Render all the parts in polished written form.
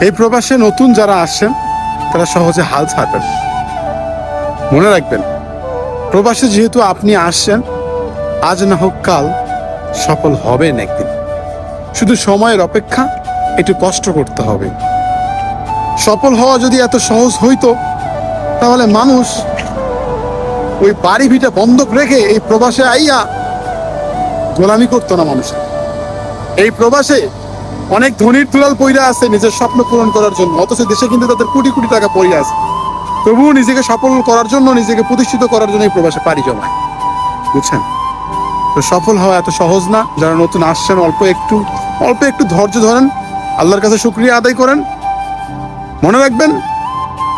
এই প্রবাসে নতুন যারা আসছেন তারা সহজে হাল ছাড়বেন। মনে রাখবেন, প্রবাসে যেহেতু আপনি আসছেন, আজ না হোক কাল সফল হবেন একদিন। শুধু সময়ের অপেক্ষা, একটু কষ্ট করতে হবে। সফল হওয়া যদি এত সহজ হইতো তাহলে মানুষ ওই বাড়ি ভিটা বন্ধক রেখে এই প্রবাসে আইয়া গোলামি করতো না মানুষের। এই প্রবাসে অনেক ধনীর দুলাল পইরা আছে নিজের স্বপ্ন পূরণ করার জন্য, অথচ দেশে কিন্তু তাদের কোটি কোটি টাকা পইরা আছে, তবুও নিজেকে সফল করার জন্য, নিজেকে প্রতিষ্ঠিত করার জন্য এই প্রবাসে পাড়ি জমায়। বুঝছেন? তো সফল হওয়া এত সহজ না। যারা নতুন আসছেন অল্প একটু ধৈর্য ধরেন, আল্লাহর কাছে শুকরিয়া আদায় করেন। মনে রাখবেন,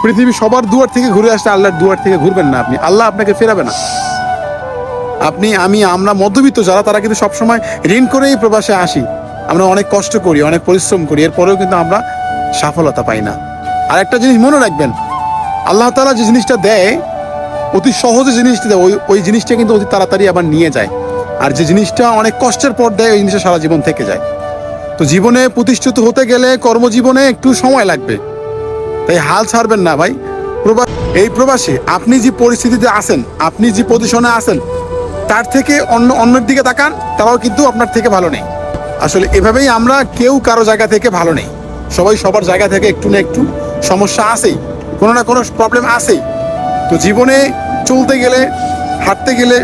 পৃথিবী সবার দুয়ার থেকে ঘুরে আসলে আল্লাহর দুয়ার থেকে ঘুরবেন না আপনি, আল্লাহ আপনাকে ফেরাবে না। আপনি, আমি, আমরা মধ্যবিত্ত যারা, তারা কিন্তু সবসময় ঋণ করেই প্রবাসে আসি। আমরা অনেক কষ্ট করি, অনেক পরিশ্রম করি, এরপরেও কিন্তু আমরা সফলতা পাই না। আর একটা জিনিস মনে রাখবেন, আল্লাহ তাআলা যে জিনিসটা দেয়, অতি সহজে জিনিসটা দেয়, ওই জিনিসটা কিন্তু অতি তাড়াতাড়ি আবার নিয়ে যায়। আর যে জিনিসটা অনেক কষ্টের পর দেয়, ওই জিনিসটা সারা জীবন থেকে যায়। তো জীবনে প্রতিষ্ঠিত হতে গেলে কর্মজীবনে একটু সময় লাগবে, তাই হাল ছাড়বেন না ভাই। এই প্রবাসে আপনি যে পরিস্থিতিতে আছেন, আপনি যে পজিশনে আছেন, তার থেকে অন্যের দিকে তাকান, তারাও কিন্তু আপনার থেকে ভালো নেই। আসলে এভাবেই আমরা কেউ কারো জায়গা থেকে ভালো নেই। সবাই সবার জায়গা থেকে একটু না একটু সমস্যা আছেই, কোনো না কোনো প্রবলেম আছেই। তো জীবনে চলতে গেলে, হাঁটতে গেলে